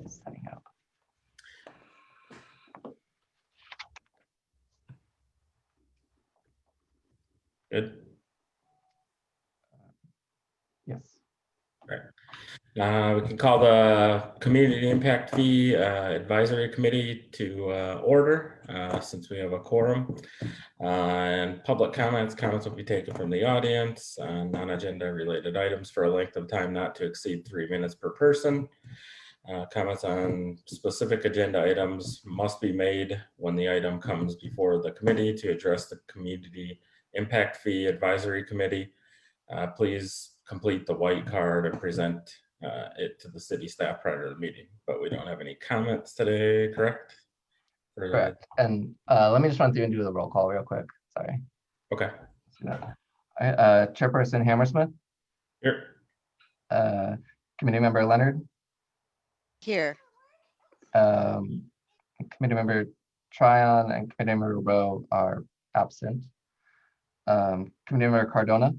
Setting up. Good. Yes. Right. We can call the Community Impact Fee Advisory Committee to order since we have a quorum. And public comments will be taken from the audience on non-agenda related items for a length of time not to exceed 3 minutes per person. Comments on specific agenda items must be made when the item comes before the committee to address the Community Impact Fee Advisory Committee. Please complete the white card and present it to the city staff prior to the meeting. But we don't have any comments today, correct? Correct. And let me just run through and do the roll call real quick. Sorry. Okay. Chairperson Hammersmith. Here. Committee member Leonard. Here. Committee member Tryon and committee member Rowe are absent. Committee member Cardona.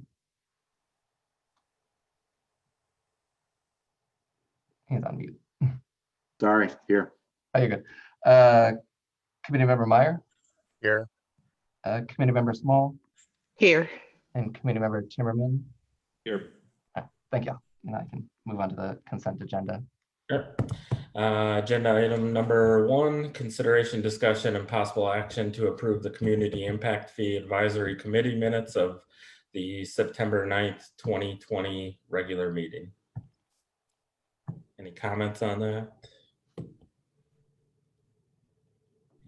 He's on mute. Sorry, here. Oh, you're good. Committee member Meyer. Here. Committee member Small. Here. And committee member Timmerman. Here. Thank you. And I can move on to the consent agenda. Sure. Agenda item number 1, consideration, discussion, and possible action to approve the Community Impact Fee Advisory Committee minutes of the September 9th, 2020 regular meeting. Any comments on that?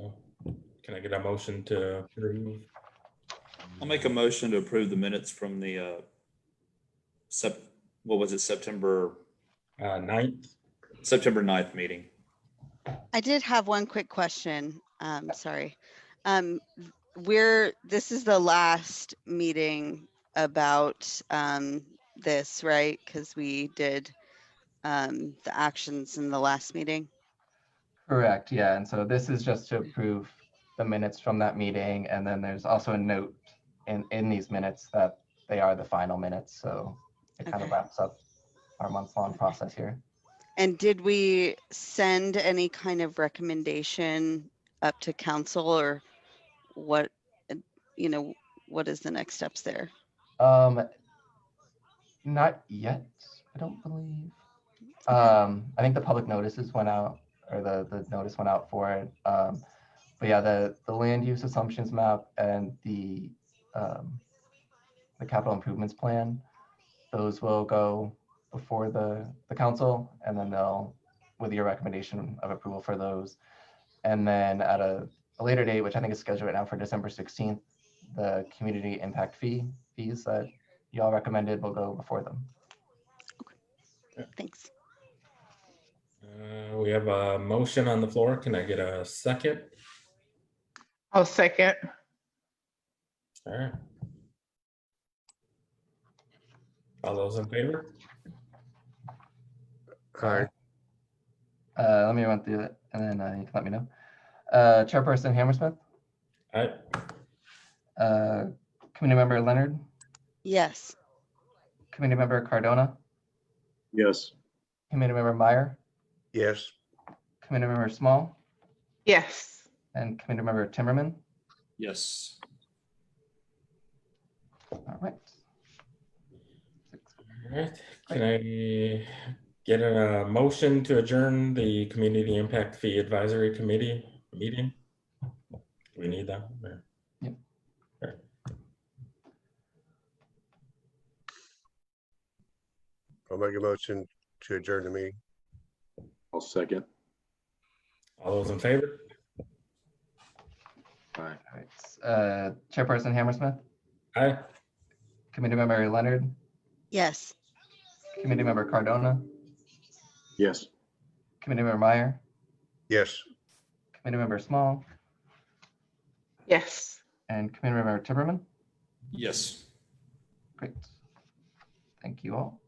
No. Can I get a motion to approve? I'll make a motion to approve the minutes from the September 9th? September 9th meeting. I did have one quick question. Sorry. This is the last meeting about this, right? Because we did the actions in the last meeting. Correct. Yeah. And so this is just to approve the minutes from that meeting. And then there's also a note in these minutes that they are the final minutes. So it kind of wraps up our month-long process here. And did we send any kind of recommendation up to council, or what, what is the next steps there? Not yet, I don't believe. I think the public notices went out, or the notice went out for it. But yeah, the land use assumptions map and the capital improvements plan, those will go before the council, and then they'll, with your recommendation of approval for those. And then at a later date, which I think is scheduled right now for December 16th, the community impact fees that y'all recommended will go before them. Okay. Thanks. We have a motion on the floor. Can I get a second? I'll second. All right. All those in favor? Aye. Let me run through it, and then you can let me know. Chairperson Hammersmith. Aye. Committee member Leonard. Yes. Committee member Cardona. Yes. Committee member Meyer. Yes. Committee member Small. Yes. And committee member Timmerman. Yes. All right. All right. Can I get a motion to adjourn the Community Impact Fee Advisory Committee meeting? Do we need that? Yep. Okay. I'll make a motion to adjourn the meeting. I'll second. All those in favor? Aye. All right. Chairperson Hammersmith. Aye. Committee member Leonard. Yes. Committee member Cardona. Yes. Committee member Meyer. Yes. Committee member Small. Yes. And committee member Timmerman. Yes. Great. Thank you all.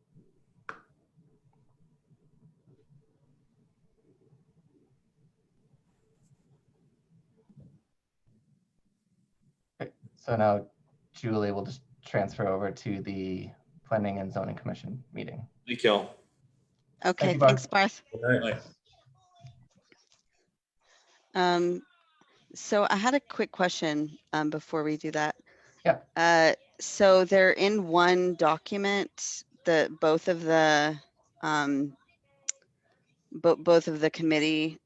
Great. So now Julie will just transfer over to the Planning and Zoning Commission meeting. Thank y'all. Okay. you, Barb. Thanks, Barth. All right. Bye. So I had a quick question before we do that. Yeah. So they're in one document, both of the both of the committee,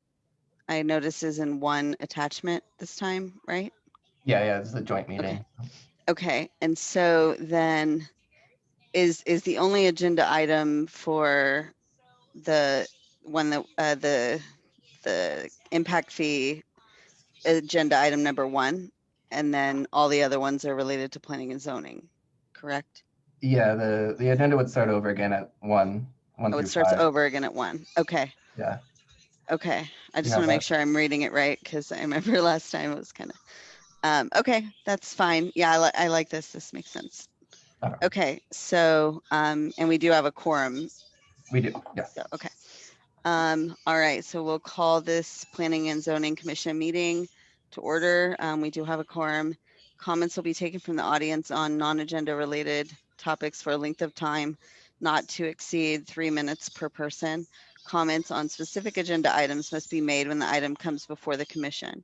I notice, is in one attachment this time, right? Yeah, this is a joint meeting. Okay, and so then is the only agenda item for the one that the impact fee agenda item number 1, and then all the other ones are related to planning and zoning, correct? Yeah, the agenda would start over again at 1 Oh, it through starts 5. over again at 1. Okay. Yeah. Okay. I just have want to make that? sure I'm reading it right, because I remember last time it was kind of okay, that's fine. Yeah, I like this. This makes sense. Okay. Okay, so and we do have a quorum. We do, yes. So, okay. All right, so we'll call this Planning and Zoning Commission meeting to order. We do have a quorum. Comments will be taken from the audience on non-agenda related topics for a length of time not to exceed 3 minutes per person. Comments on specific agenda items must be made when the item comes before the commission.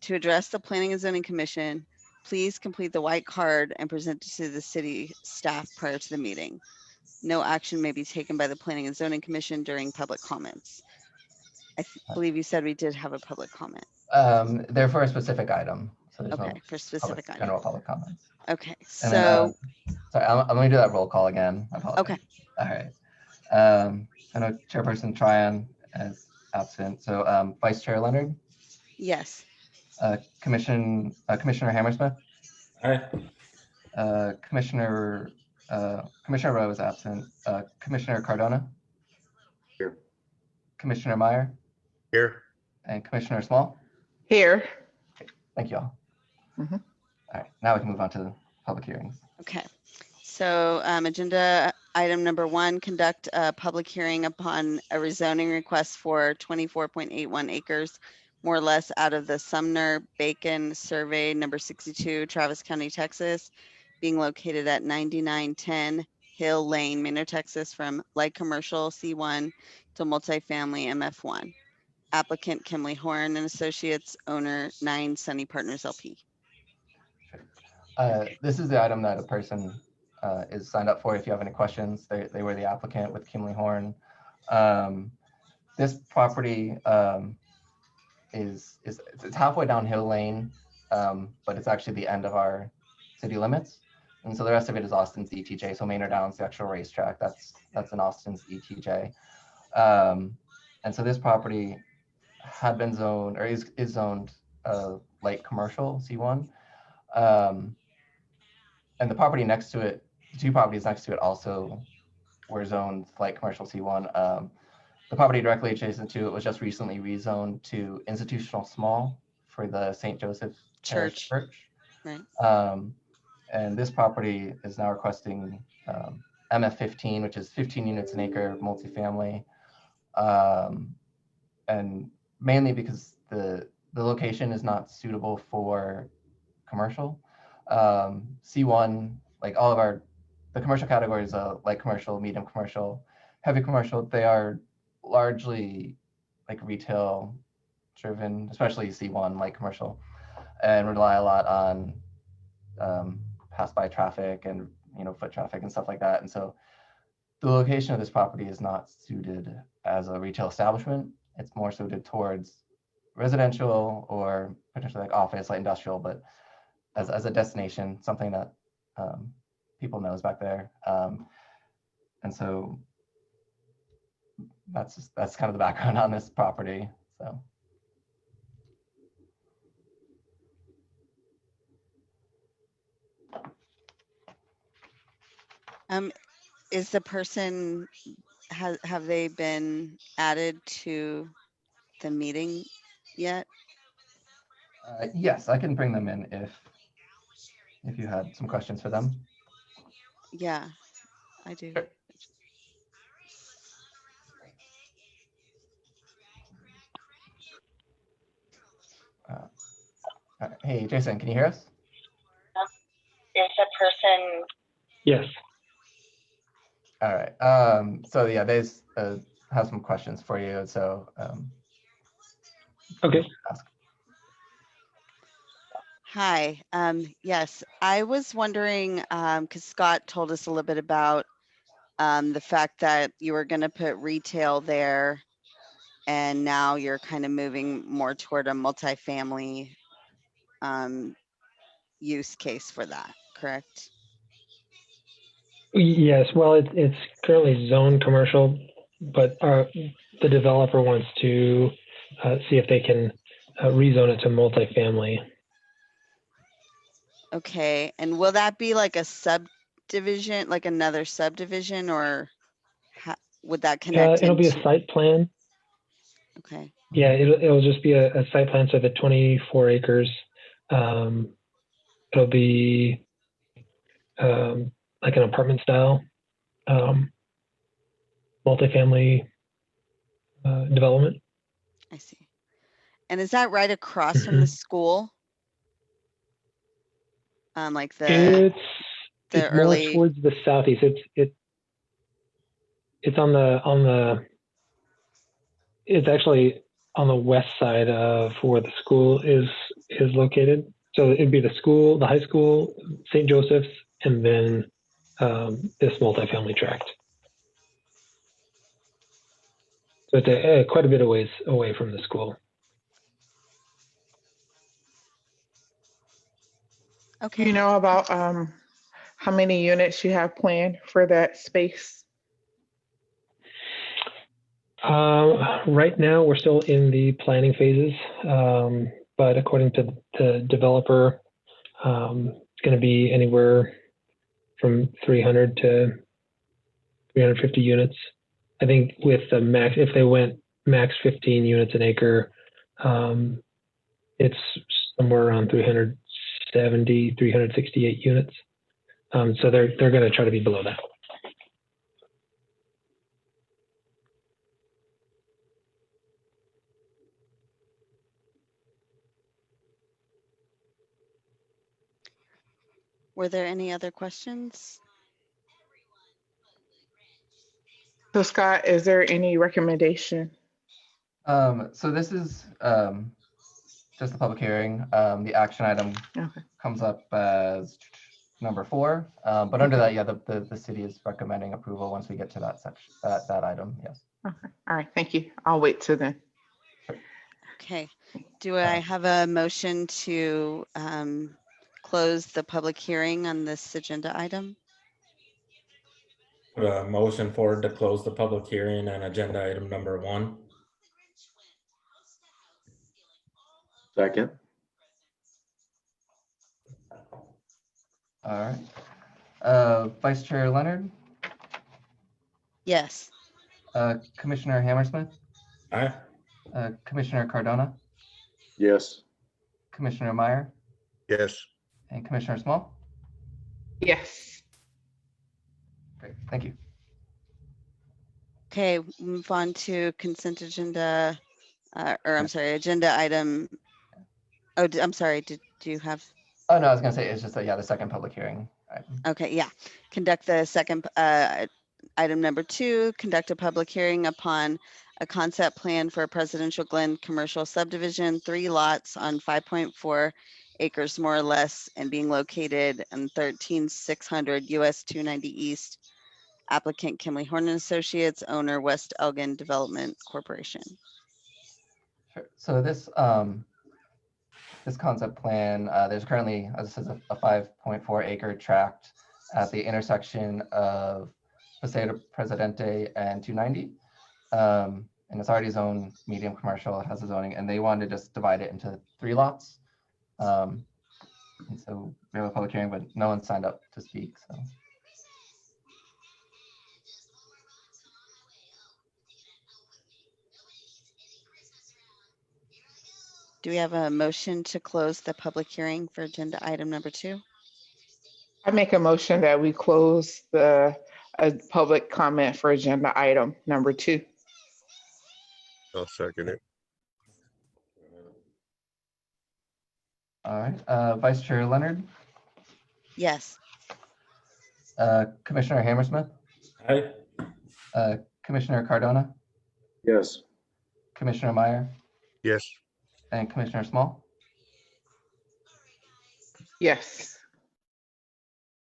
To address the Planning and Zoning Commission, please complete the white card and present it to the city staff prior to the meeting. No action may be taken by the Planning and Zoning Commission during public comments. I believe you said we did have a public comment. They're for a specific item, so there's Okay, no for specific item. general public comments. Okay, And then, so, sorry, I'm going to do that roll call again. I apologize. okay, All right. I know Chairperson Tryon is absent. So Vice Chair Leonard, yes. Commissioner Hammersmith, Aye. Commissioner Rowe is absent. Commissioner Cardona, Here. Commissioner Meyer, Here. and Commissioner Small. Here. Thank you all. Mhm. All right, now we can move on to the public hearings. Okay, so agenda item number 1, conduct a public hearing upon a rezoning request for 24.81 acres, more or less, out of the Sumner Bacon Survey number 62, Travis County, Texas, being located at 9910 Hill Lane, Manor, Texas, from light commercial C1 to multifamily MF1. Applicant Kimley Horn and Associates, owner 9 Sunny Partners LP. This is the item that a person is signed up for. If you have any questions, they were the applicant with Kimley Horn. This property it's halfway down Hill Lane, but it's actually the end of our city limits. And so the rest of it is Austin's ETJ. So Manor Down's the actual racetrack. That's in Austin's ETJ. And so this property had been zoned, or is zoned light commercial C1. And the property next to it, the 2 properties next to it also were zoned light commercial C1. The property directly adjacent to it was just recently rezoned to institutional small for the St. Joseph Parish Church. Right. And this property is now requesting MF15, which is 15 units an acre multifamily. And mainly because the location is not suitable for commercial. C1, like all of the commercial categories, light commercial, medium commercial, heavy commercial, they are largely like retail driven, especially C1 light commercial, and rely a lot on pass by traffic and foot traffic and stuff like that. And so the location of this property is not suited as a retail establishment. It's more suited towards residential or potentially like office, light industrial, but as a destination, something that people knows back there. And so that's kind of the background on this property. So. Is the person, have they been added to the meeting yet? Yes, I can bring them in if you had some questions for them. Yeah, I do. Sure. Hey, Jason, can you hear us? Is the person? Yes. All right. So yeah, they have some questions for you. So Okay. ask. Hi. Yes, I was wondering, because Scott told us a little bit about the fact that you were going to put retail there, and now you're kind of moving more toward a multifamily use case for that, correct? Yes, well, it's currently zoned commercial, but the developer wants to see if they can rezone it to multifamily. Okay, and will that be like a subdivision, like another subdivision, or would that connect It'll be into? a site plan. Okay, Yeah, it'll just be a site plan. So the 24 acres, it'll be like an apartment style multifamily development. I see. And is that right across from the school? Like It's more early, towards the southeast. It's on the it's actually on the west side of where the school is located. So it'd be the school, the high school, St. Joseph's, and then this multifamily tract. So it's quite a bit of ways away from the school. Do okay. you know about how many units you have planned for that space? Right now, we're still in the planning phases, but according to the developer, it's going to be anywhere from 300 to 350 units. I think with the max, if they went max 15 units an acre, it's somewhere around 370, 368 units. So they're going to try to be below that. Were there any other questions? So Scott, is there any recommendation? So this is just the public hearing. The action item Okay. comes up as number 4. But under that, yeah, the city is recommending approval once we get to that section, that item, yes. Okay. All right. Thank you. I'll wait till then. Okay. Do I have a motion to close the public hearing on this agenda item? Put a motion forward to close the public hearing on agenda item number 1. Second. All right. Vice Chair Leonard, Yes. Commissioner Hammersmith, Aye. Commissioner Cardona, Yes. Commissioner Meyer, Yes. and Commissioner Small. Yes. Great, thank you. Okay, move on to consent agenda, or I'm sorry, agenda item. Oh, I'm sorry, did you have? Oh, no, I was gonna say, it's just, yeah, the second public hearing item. Okay, yeah. Conduct the second, item number 2, conduct a public hearing upon a concept plan for a Presidential Glen commercial subdivision, 3 lots on 5.4 acres more or less, and being located in 13600 US 290 East. Applicant Kimley Horn and Associates, owner West Elgin Development Corporation. Sure. So this concept plan, there's currently, as it says, a 5.4 acre tract at the intersection of Paseo Presidente and 290. And it's already zoned medium commercial, it has a zoning, and they wanted to just divide it into 3 lots. And so we have a public hearing, but no one signed up to speak, so. Do we have a motion to close the public hearing for agenda item number 2? I make a motion that we close the public comment for agenda item number 2. I'll second it. All right, Vice Chair Leonard, Yes. Commissioner Hammersmith, Aye. Commissioner Cardona, Yes. Commissioner Meyer, Yes. and Commissioner Small. Yes.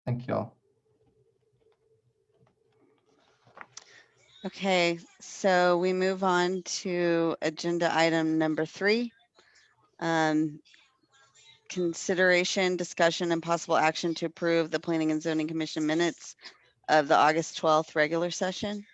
Thank you all. Okay, so we move on to agenda item number 3. Consideration, discussion, and possible action to approve the Planning and Zoning Commission minutes of the August 12th regular session.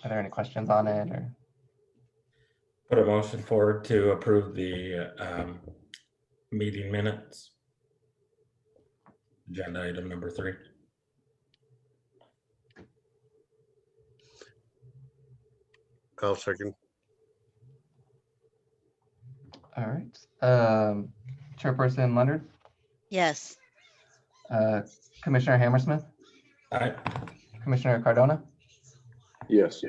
Are there any questions on it or? Put a motion forward to approve the meeting minutes. Agenda item number 3. I'll second. All right. Chairperson Leonard, Yes. Commissioner Hammersmith, Aye. Commissioner Cardona, Yes.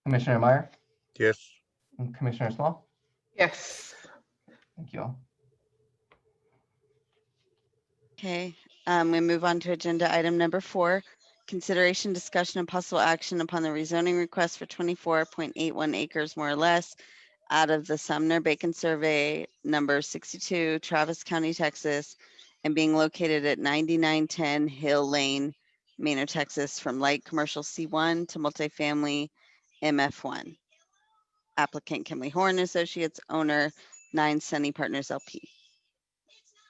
Commissioner Meyer, Yes. and Commissioner Small. Yes. Thank you all. Okay, we move on to agenda item number 4. Consideration, discussion, and possible action upon the rezoning request for 24.81 acres more or less out of the Sumner Bacon Survey number 62, Travis County, Texas, and being located at 9910 Hill Lane, Manor, Texas, from light commercial C1 to multifamily MF1. Applicant Kimley Horn Associates, owner 9 Sunny Partners LP.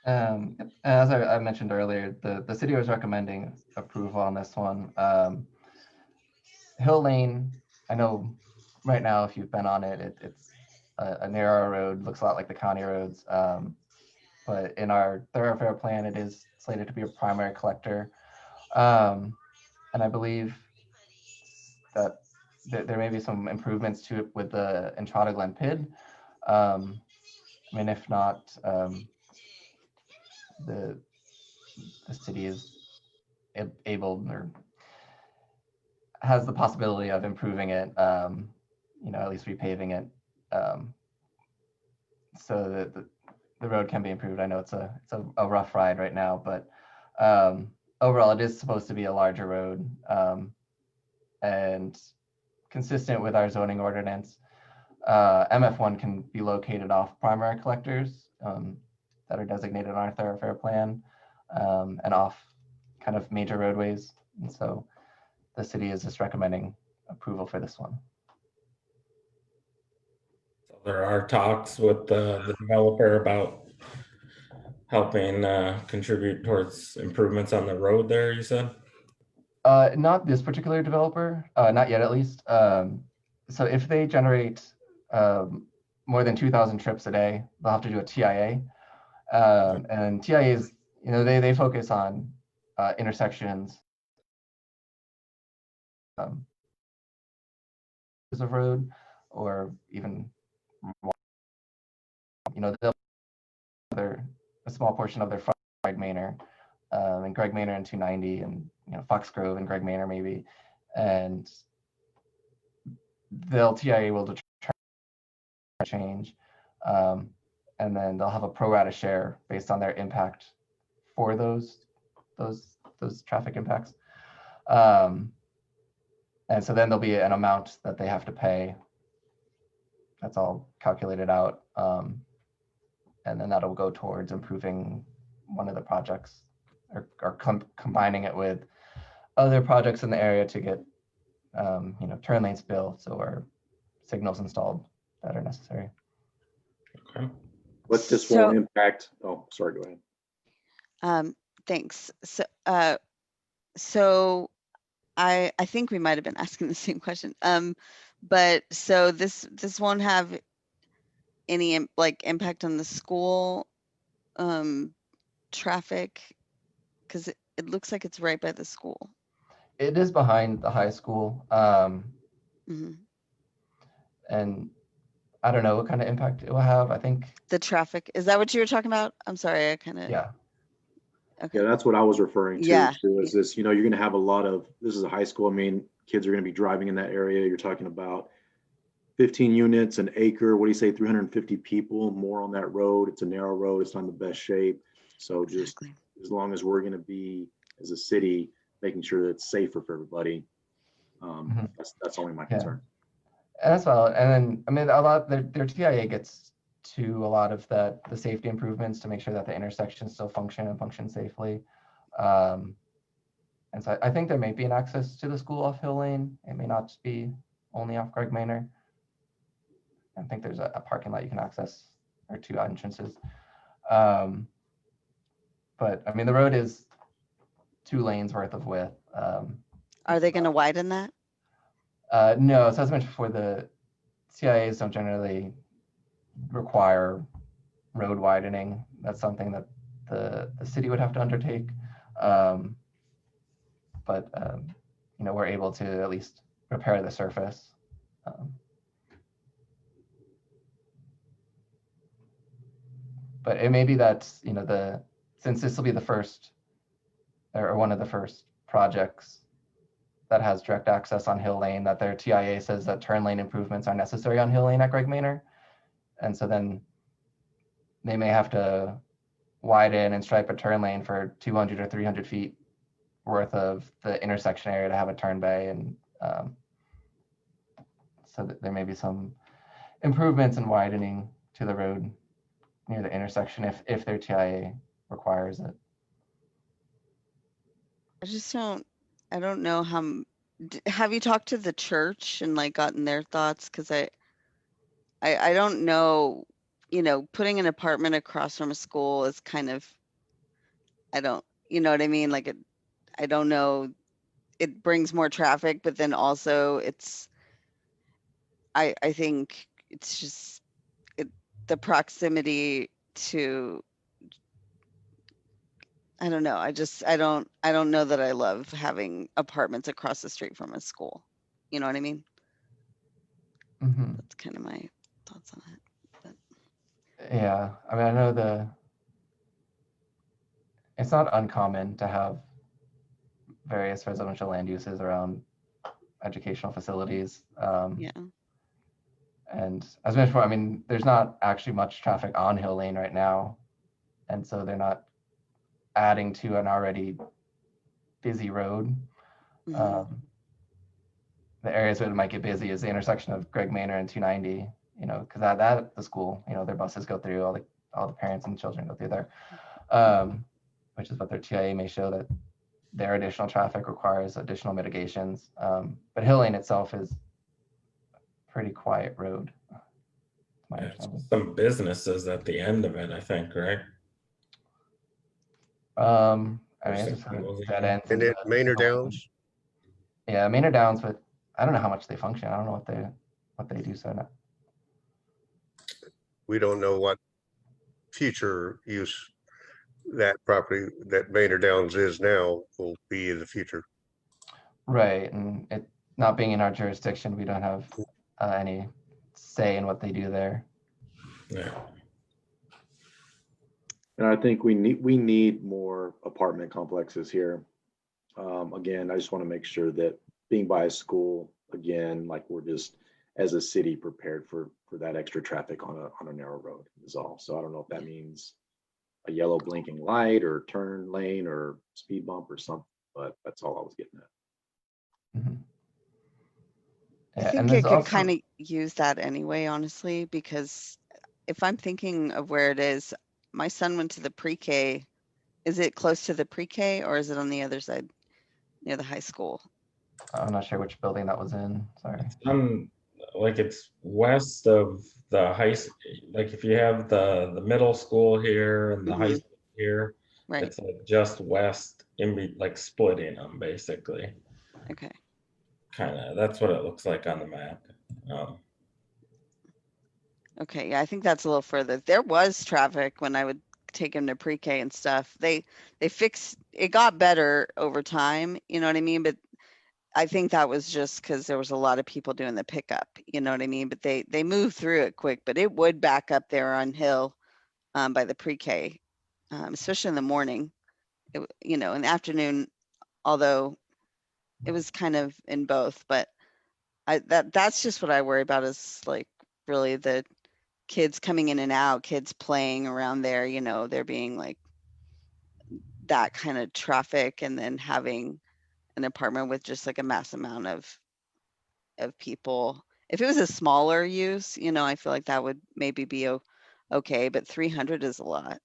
As I mentioned earlier, the city was recommending approval on this one. Hill Lane, I know right now if you've been on it, it's a narrow road, looks a lot like the county roads. But in our thoroughfare plan, it is slated to be a primary collector. And I believe that there may be some improvements to it with the Entrada Glen PID. I mean, if not, the city is able or has the possibility of improving it, at least repaving it, so that the road can be improved. I know it's a rough ride right now, but overall it is supposed to be a larger road, and consistent with our zoning ordinance, MF1 can be located off primary collectors that are designated on our thoroughfare plan, and off kind of major roadways. And so the city is just recommending approval for this one. So there are talks with the developer about helping contribute towards improvements on the road there, you said? Not this particular developer, not yet at least. So if they generate more than 2,000 trips a day, they'll have to do a TIA. And TIAs, they focus on intersections of road, or even, a small portion of their Greg Manor, and Greg Manor and 290, and Foxgrove and Greg Manor maybe, and they'll TIA will determine change, and then they'll have a pro rata share based on their impact for those traffic impacts. And so then there'll be an amount that they have to pay. That's all calculated out. And then that'll go towards improving one of the projects, or combining it with other projects in the area to get turn lanes built or signals installed that are necessary. Okay. What this So- will impact, oh, sorry, go ahead. Thanks. So I think we might have been asking the same question. But so this won't have any impact on the school traffic, because it looks like it's right by the school. It is behind the high school, Mhm. and I don't know what kind of impact it will have. I think, The traffic, is that what you were talking about? I'm sorry, I kind of. yeah. Okay. Yeah, that's what I was referring to. Yeah. Too, is this, you're going to have a lot of, this is a high school. I mean, kids are going to be driving in that area. You're talking about 15 units, an acre, what do you say, 350 people, more on that road. It's a narrow road. It's not in the best shape. So just Exactly. as long as we're going to be, as a city, making sure that it's safer for everybody, Mhm. that's only my Yeah. concern. As well, and then, I mean, a lot, their TIA gets to a lot of the safety improvements to make sure that the intersections still function and function safely. And so I think there may be an access to the school off Hill Lane. It may not just be only off Greg Manor. I think there's a parking lot you can access, or 2 entrances. But I mean, the road is 2 lanes worth of width. Are they going to widen that? No, so as I mentioned before, the CIAs don't generally require road widening. That's something that the city would have to undertake. But you know, we're able to at least repair the surface. But it may be that, you know, since this will be the first, or one of the first projects that has direct access on Hill Lane, that their TIA says that turn lane improvements are necessary on Hill Lane at Greg Manor. And so then they may have to widen and stripe a turn lane for 200 or 300 feet worth of the intersection area to have a turn bay. And so that there may be some improvements in widening to the road near the intersection if their TIA requires it. I don't know how, have you talked to the church and like gotten their thoughts? Cause I don't know, you know, putting an apartment across from a school is kind of, you know what I mean? Like I don't know, it brings more traffic, but then also I think it's just the proximity to, I don't know. I don't know that I love having apartments across the street from a school. You know what I mean? Mm-hmm. That's kind of my thoughts on it. But Yeah, I mean, I know it's not uncommon to have various residential land uses around educational facilities. yeah. And as mentioned before, I mean, there's not actually much traffic on Hill Lane right now. And so they're not adding to an already busy road. Mhm. The areas where it might get busy is the intersection of Greg Manor and 290, you know, because that the school, you know, their buses go through, all the parents and children go through there, which is what their TIA may show, that their additional traffic requires additional mitigations. But Hill Lane itself is a pretty quiet road. Some businesses at the end of it, I think, right? I mean, There's it some just sort schools of dead there. ends. And into it Manor the whole thing. Downs, Yeah, Manor Downs, but I don't know how much they function. I don't know what they do. So we don't know what future use that property that Manor Downs is now will be in the future. right, and it not being in our jurisdiction, we don't have any say in what they do there. Yeah. And I think we need more apartment complexes here. Again, I just want to make sure that being by a school, again, like we're just as a city prepared for that extra traffic on a narrow road is all. So I don't know if that means a yellow blinking light or turn lane or speed bump or something, but that's all I was getting at. Mm-hmm. I Yeah, and think there's it could also kind of use that anyway, honestly, because if I'm thinking of where it is, my son went to the pre-K. Is it close to the pre-K or is it on the other side near the high school? I'm not sure which building that was in. Sorry. Like it's west of the like if you have the middle school here and the high Mhm. school here, Right. it's like just west like splitting them basically. Okay. Kind of, that's what it looks like on the map. Okay. Yeah, I think that's a little further. There was traffic when I would take him to pre-K and stuff. They fixed it, got better over time, you know what I mean? But I think that was just because there was a lot of people doing the pickup, you know what I mean? But they moved through it quick, but it would back up there on Hill by the pre-K, especially in the morning. You know, in the afternoon, although it was kind of in both, but that's just what I worry about is like really the kids coming in and out, kids playing around there, you know, there being like that kind of traffic and then having an apartment with just like a mass amount of people. If it was a smaller use, you know, I feel like that would maybe be okay, but 300 is a lot.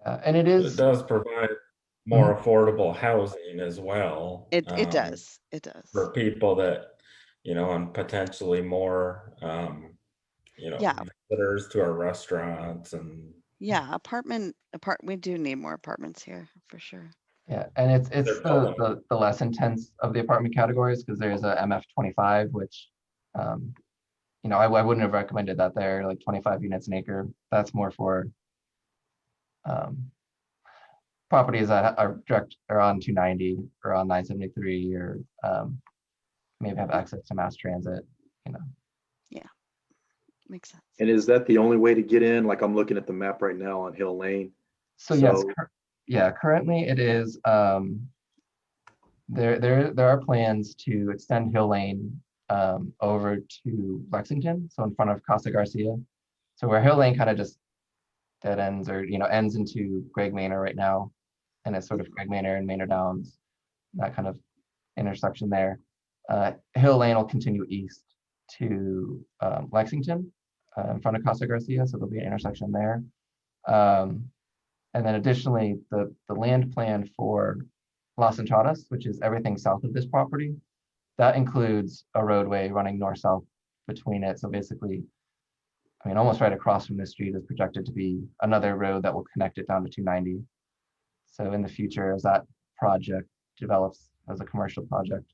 Yeah, and it It is. does provide more affordable housing as well. It does. It does. For people that, you know, and potentially more, you know, Yeah. visitors to our restaurants and. Yeah, we do need more apartments here for sure. Yeah, and it's They're building. the less intense of the apartment categories because there's a MF25, which you know, I wouldn't have recommended that there, like 25 units an acre. That's more for properties that are direct or on 290 or on 973 or maybe have access to mass transit, you know. Yeah, makes sense. And is that the only way to get in? Like I'm looking at the map right now on Hill Lane. So yes, yeah, currently it is, there are plans to extend Hill Lane over to Lexington, so in front of Casa Garcia. So where Hill Lane kind of just dead ends or, you know, ends into Greg Manor right now, and it's sort of Greg Manor and Manor Downs, that kind of intersection there. Hill Lane will continue east to Lexington in front of Casa Garcia, so there'll be an intersection there. And then additionally, the land plan for Las Entradas, which is everything south of this property, that includes a roadway running north-south between it. So basically, I mean, almost right across from this street is projected to be another road that will connect it down to 290. So in the future, as that project develops as a commercial project,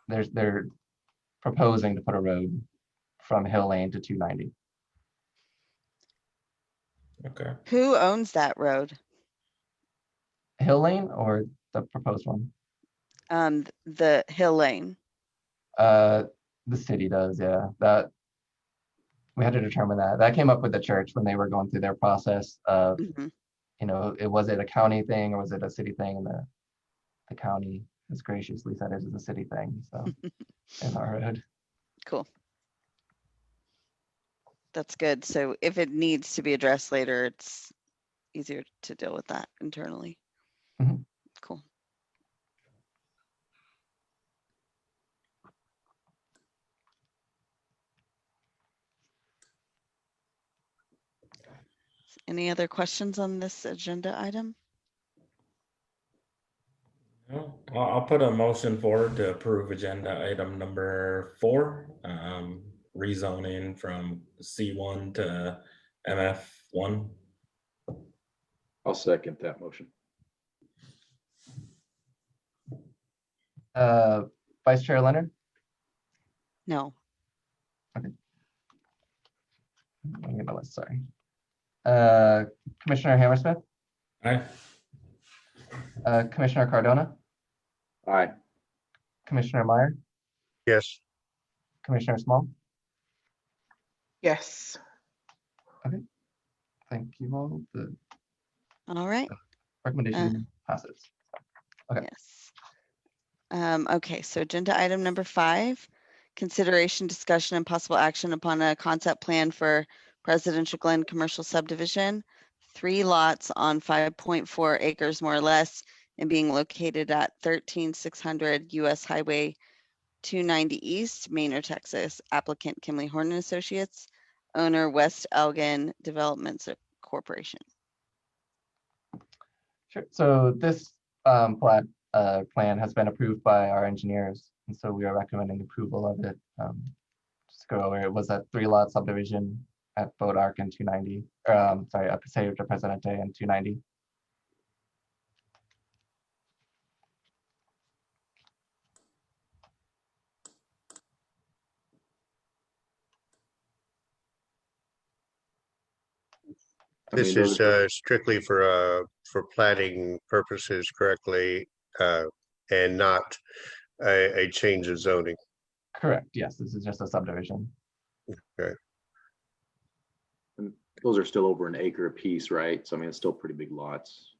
they're proposing to put a road from Hill Lane to 290. Okay. Who owns that road? Hill Lane or the proposed one? The Hill Lane. The city does, yeah. That we had to determine that. That came up with the church when they were going through their process of, you know, was it a county thing or was it a city thing? And the county has graciously said it is a city thing. So it's our road. Cool. That's good. So if it needs to be addressed later, it's easier to deal with that internally. Cool. Any other questions on this agenda item? No, I'll put a motion forward to approve agenda item number 4, rezoning from C1 to MF1. I'll second that motion. Vice Chair Leonard? No. Okay. Let me get my list, sorry. Commissioner Hammersmith? Aye. Commissioner Cardona? Aye. Commissioner Meyer? Yes. Commissioner Small? Yes. Okay. Thank you all. The All right. recommendation passes. Okay. Yes. Okay, so agenda item number 5, consideration, discussion, and possible action upon a concept plan for Presidential Glen Commercial Subdivision, 3 lots on 5.4 acres more or less, and being located at 13600 US Highway 290 East, Manor, Texas. Applicant Kimley Horn and Associates, owner West Elgin Development Corporation. Sure. So this plan has been approved by our engineers, and so we are recommending approval of it. Just go over it. Was a 3-lot subdivision at Boat Arc and 290. Sorry, at Paseo de Presidente and 290. This is strictly for planning purposes correctly, and not a change of zoning. Correct. Yes, this is just a subdivision. Okay. And those are still over an acre a piece, right? So I mean, it's still pretty big lots.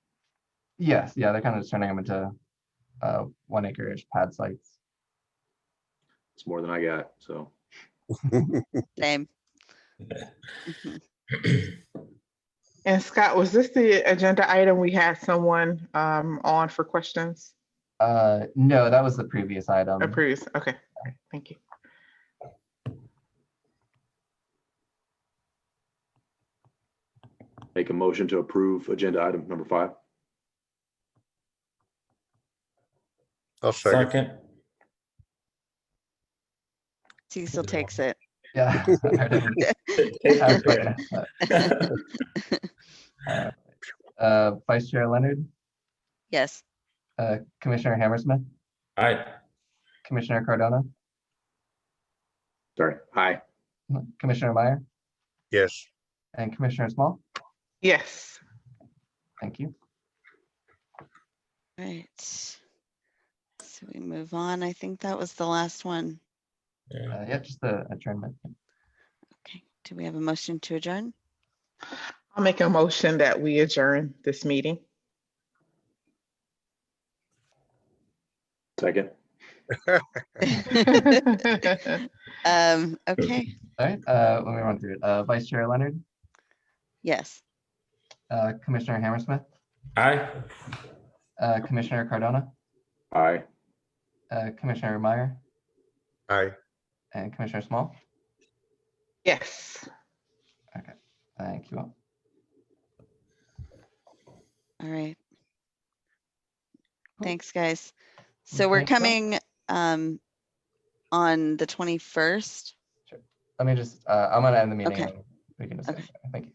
Yes, yeah, they're kind of just turning them into 1 acre-ish pad sites. It's more than I got, so. Same. And Scott, was this the agenda item we had someone on for questions? No, that was the previous item. A previous, okay, all right, thank you. Make a motion to approve agenda item number 5. I'll second. Second. Cecil takes it. Yeah. I didn't Take your have pick. Vice Chair Leonard, Yes. Commissioner Hammersmith, Aye. Commissioner Cardona, Sorry, aye. Commissioner Meyer, Yes. and Commissioner Small. Yes. Thank you. All right. So we move on. I think that was the last one. Yeah. Yeah, just the adjournment. Okay. Do we have a motion to adjourn? I'll make a motion that we adjourn this meeting. Second. Okay. All right, let me run through it. Vice Chair Leonard, Yes. Commissioner Hammersmith, Aye. Commissioner Cardona, Aye. Commissioner Meyer, Aye. and Commissioner Small. Yes. Okay, thank you all. All right. Cool. Thanks, guys. So we're Thanks, all. coming on the 21st. Let me just, I'm gonna end the meeting. Okay. And we can discuss. Okay. Thank you.